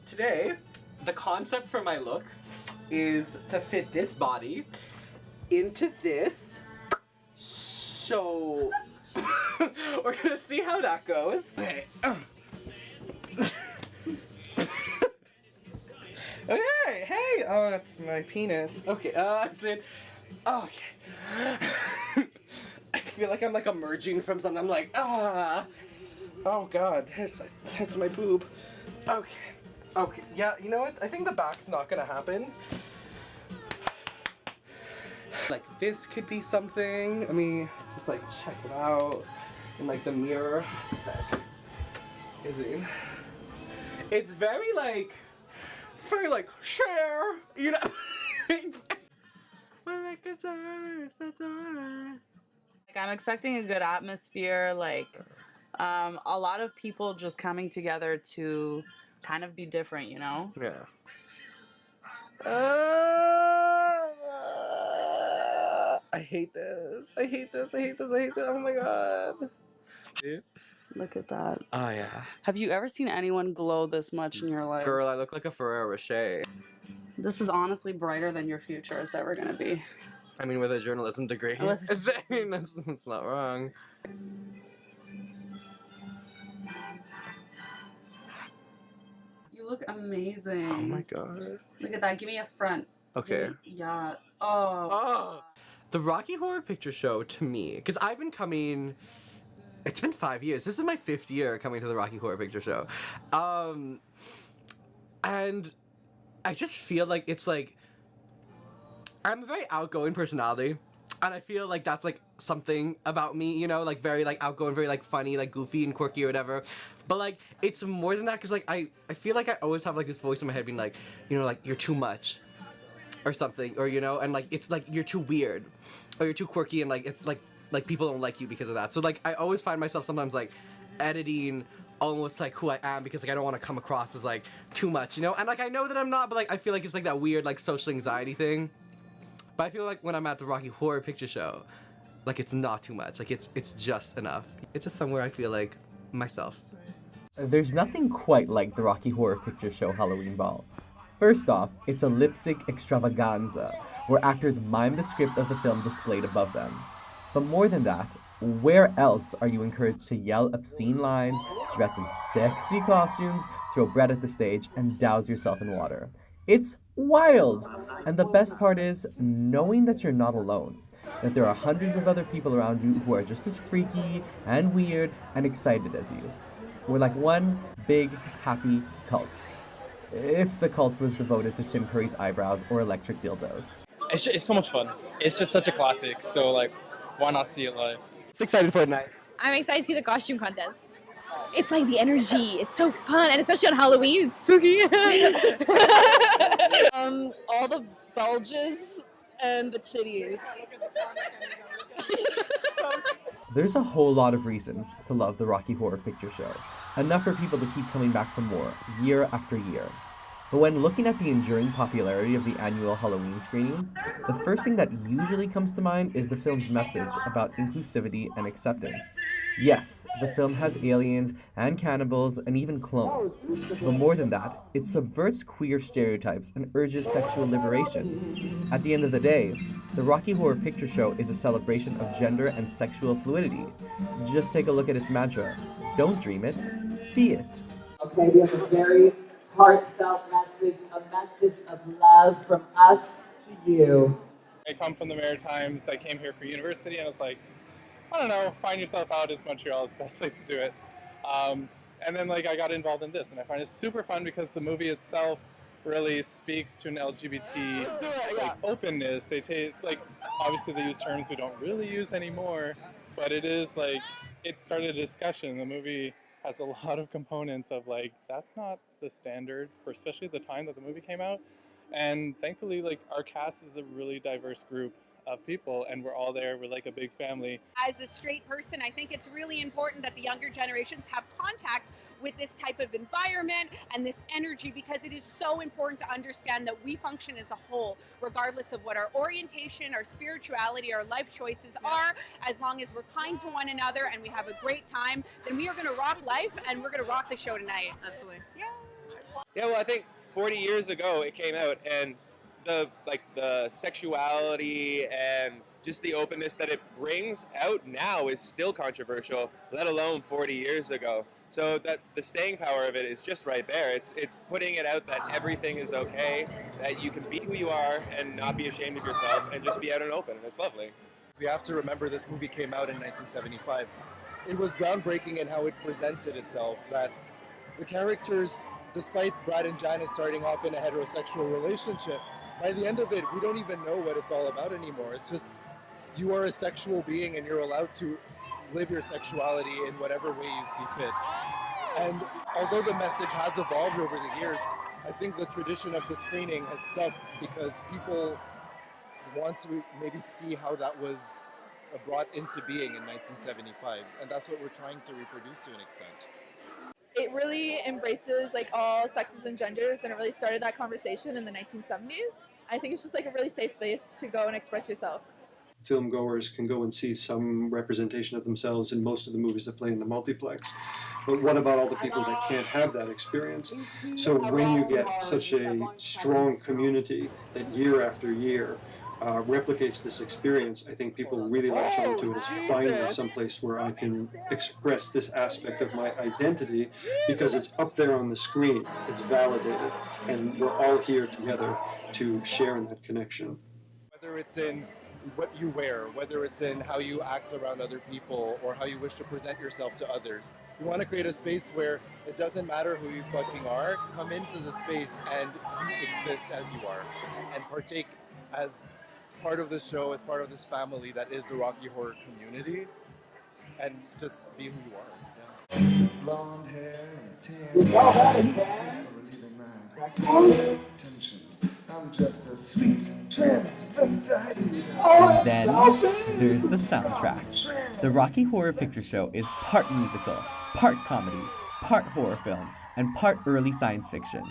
Today, the concept for my look is to fit this body into this. So, we're gonna see how that goes. Okay. Okay, hey! Oh, that's my penis. Okay, that's it. Okay. I feel like I'm like emerging from something. I'm like, ah. Oh god, that's my boob. Okay. Okay, yeah, you know what? I think the back's not gonna happen. Like, this could be something. Let me just like check it out in like the mirror. Is it? It's very like, share, you know? We're like that's alright. Like, I'm expecting a good atmosphere, like a lot of people just coming together to kind of be different, you know? Yeah. I hate this. I hate this. I hate this. I hate this. Oh my god. Look at that. Oh yeah. Have you ever seen anyone glow this much in your life? Girl, I look like a Ferrero Rocher. This is honestly brighter than your future is ever gonna be. I mean, with a journalism degree. That's not wrong. You look amazing. Oh my god. Look at that. Give me a front. Okay. Yeah. Oh. The Rocky Horror Picture Show, to me, because I've been coming... It's been 5 years. This is my 5th year coming to the Rocky Horror Picture Show. And I just feel like it's like... I'm a very outgoing personality. And I feel like that's like something about me, you know, like very like outgoing, very like funny, like goofy and quirky or whatever. But like it's more than that because like I feel like I always have like this voice in my head being like, you know, like you're too much or something, or you know, and like it's like you're too weird or you're too quirky and like it's like people don't like you because of that. So like I always find myself sometimes like editing almost like who I am because like I don't want to come across as like too much, you know? And like I know that I'm not, but like I feel like it's like that weird like social anxiety thing. But I feel like when I'm at the Rocky Horror Picture Show, like it's not too much. Like it's just enough. It's just somewhere I feel like myself. There's nothing quite like the Rocky Horror Picture Show Halloween Ball. First off, it's a lip-sync extravaganza, where actors mime the script of the film displayed above them. But more than that, where else are you encouraged to yell obscene lines, dress in sexy costumes, throw bread at the stage, and douse yourself in water? It's wild! And the best part is knowing that you're not alone. That there are hundreds of other people around you who are just as freaky and weird and excited as you. We're like one big, happy cult. If the cult was devoted to Tim Curry's eyebrows or electric dildos. It's so much fun. It's just such a classic, so like, why not see it live? It's excited for tonight. I'm excited to see the costume contest. It's like the energy. It's so fun, and especially on Halloween, it's spooky. All the bulges and the titties. There's a whole lot of reasons to love the Rocky Horror Picture Show. Enough for people to keep coming back for more, year after year. But when looking at the enduring popularity of the annual Halloween screenings, the first thing that usually comes to mind is the film's message about inclusivity and acceptance. Yes, the film has aliens and cannibals and even clones. But more than that, it subverts queer stereotypes and urges sexual liberation. At the end of the day, the Rocky Horror Picture Show is a celebration of gender and sexual fluidity. Just take a look at its mantra. Don't dream it, be it. Okay, we have a very heartfelt message, a message of love from us to you. I come from the Maritimes. I came here for university, and it's like, I don't know, find yourself out is Montreal is the best place to do it. And then like I got involved in this, and I find it super fun because the movie itself really speaks to an LGBT like, openness. They take like obviously they use terms we don't really use anymore, but it is like it started a discussion. The movie has a lot of components of like that's not the standard for especially the time that the movie came out, and thankfully like our cast is a really diverse group of people, and we're all there. We're like a big family. As a straight person, I think it's really important that the younger generations have contact with this type of environment and this energy, because it is so important to understand that we function as a whole, regardless of what our orientation, our spirituality, our life choices are. As long as we're kind to one another and we have a great time, then we are going to rock life, and we're going to rock the show tonight. Absolutely. Yeah. Yeah, well, I think 40 years ago it came out, and the sexuality and just the openness that it brings out now is still controversial, let alone 40 years ago. So that the staying power of it is just right there. It's putting it out that everything is okay, that you can be who you are and not be ashamed of yourself, and just be out and open. And it's lovely. We have to remember this movie came out in 1975. It was groundbreaking in how it presented itself, that the characters, despite Brad and Janice starting off in a heterosexual relationship, by the end of it, we don't even know what it's all about anymore. It's just, you are a sexual being and you're allowed to live your sexuality in whatever way you see fit. And although the message has evolved over the years, I think the tradition of the screening has stuck because people want to maybe see how that was brought into being in 1975, and that's what we're trying to reproduce to an extent. It really embraces like all sexes and genders, and it really started that conversation in the 1970s. I think it's just like a really safe space to go and express yourself. Film goers can go and see some representation of themselves in most of the movies that play in the multiplex. But what about all the people that can't have that experience? So when you get such a strong community that year after year replicates this experience, I think people really latch onto it as finally someplace where I can express this aspect of my identity because it's up there on the screen, it's validated, and we're all here together to share in that connection. Whether it's in what you wear, whether it's in how you act around other people, or how you wish to present yourself to others, you want to create a space where it doesn't matter who you fucking are, come into the space and you exist as you are, and partake as part of this show, as part of this family that is the Rocky Horror community, and just be who you are. Yeah. Blonde hair and tan. I'm just a sweet transvestite. And then there's the soundtrack. The Rocky Horror Picture Show is part musical, part comedy, part horror film, and part early science fiction.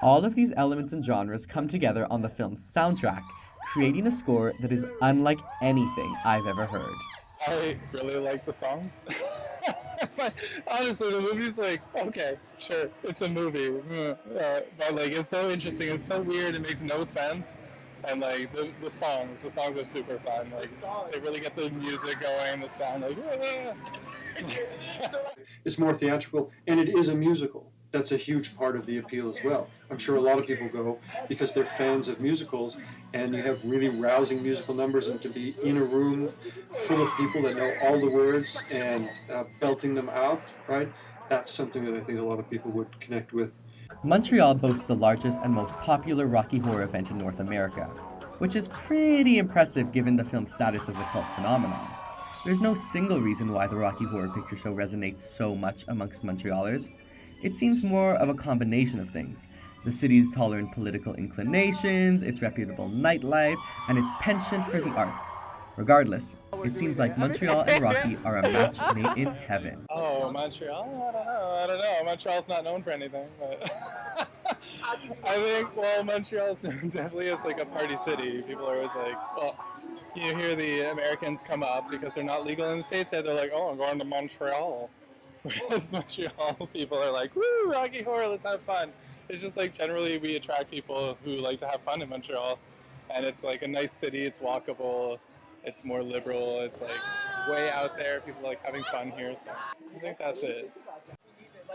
All of these elements and genres come together on the film's soundtrack, creating a score that is unlike anything I've ever heard. I really like the songs. But honestly, the movie's like, okay, sure, it's a movie. But like, it's so interesting, it's so weird, it makes no sense. And like, the songs are super fun. Like, they really get the music going, the sound, like, It's more theatrical, and it is a musical. That's a huge part of the appeal as well. I'm sure a lot of people go because they're fans of musicals, and you have really rousing musical numbers, and to be in a room full of people that know all the words and belting them out, right? That's something that I think a lot of people would connect with. Montreal boasts the largest and most popular Rocky Horror event in North America, which is pretty impressive given the film's status as a cult phenomenon. There's no single reason why the Rocky Horror Picture Show resonates so much amongst Montrealers. It seems more of a combination of things. The city's tolerant political inclinations, its reputable nightlife, and its penchant for the arts. Regardless, it seems like Montreal and Rocky are a match made in heaven. oh, Montreal? I don't know. Montreal's not known for anything, but I think, well, Montreal's known definitely as like a party city. People are always like, well, you hear the Americans come up because they're not legal in the States yet. They're like, oh, I'm going to Montreal. Whereas Montreal people are like, woo, Rocky Horror, let's have fun. It's just like generally we attract people who like to have fun in Montreal. And it's like a nice city, it's walkable, it's more liberal, it's like way out there, people like having fun here, so I think that's it.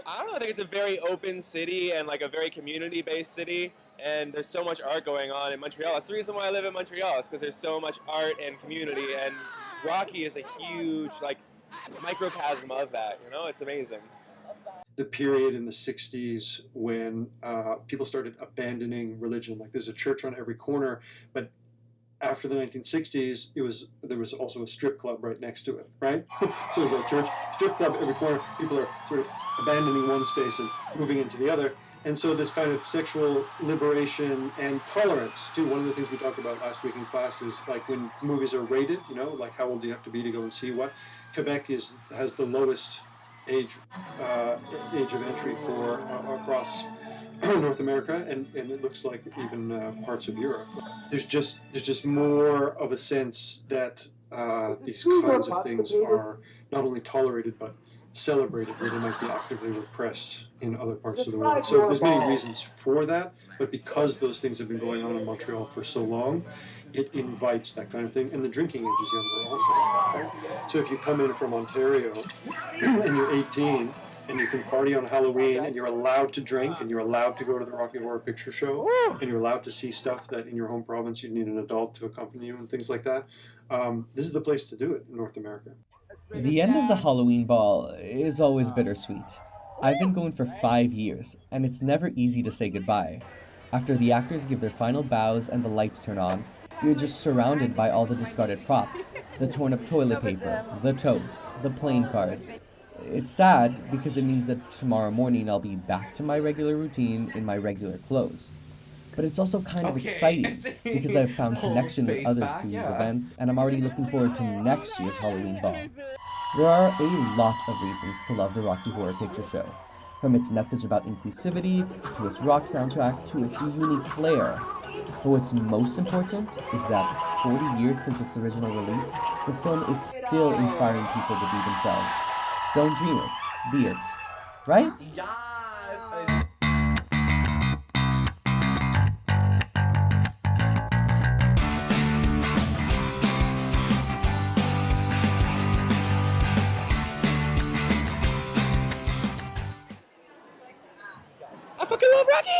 I don't know, I think it's a very open city and like a very community-based city, and there's so much art going on in Montreal. That's the reason why I live in Montreal, it's because there's so much art and community, and Rocky is a huge like microcosm of that, you know? It's amazing. The period in the 60s when people started abandoning religion, like there's a church on every corner, but after the 1960s, there was also a strip club right next to it, right? So you got a church, strip club every corner, people are sort of abandoning one space and moving into the other. And so this kind of sexual liberation and tolerance, too. One of the things we talked about last week in class is like when movies are rated, you know, like how old do you have to be to go and see what? Quebec has the lowest age of entry for across North America, and it looks like even parts of Europe. There's just more of a sense that these kinds of things are not only tolerated but celebrated where they might be actively repressed in other parts of the world. So there's many reasons for that, but because those things have been going on in Montreal for so long, it invites that kind of thing. And the drinking age is younger also. Right? So if you come in from Ontario and you're 18 and you can party on Halloween and you're allowed to drink and you're allowed to go to the Rocky Horror Picture Show and you're allowed to see stuff that in your home province you'd need an adult to accompany you and things like that, this is the place to do it in North America. The end of the Halloween ball is always bittersweet. I've been going for 5 years, and it's never easy to say goodbye. After the actors give their final bows and the lights turn on, you're just surrounded by all the discarded props, the torn up toilet paper, the toast, the playing cards. It's sad because it means that tomorrow morning I'll be back to my regular routine in my regular clothes. But it's also kind of exciting because I've found connection with others through these events, and I'm already looking forward to next year's Halloween ball. There are a lot of reasons to love the Rocky Horror Picture Show, from its message about inclusivity, to its rock soundtrack, to its unique flair. But what's most important is that 40 years since its original release, the film is still inspiring people to be themselves. Don't dream it, be it. Right? I fucking love Rocky!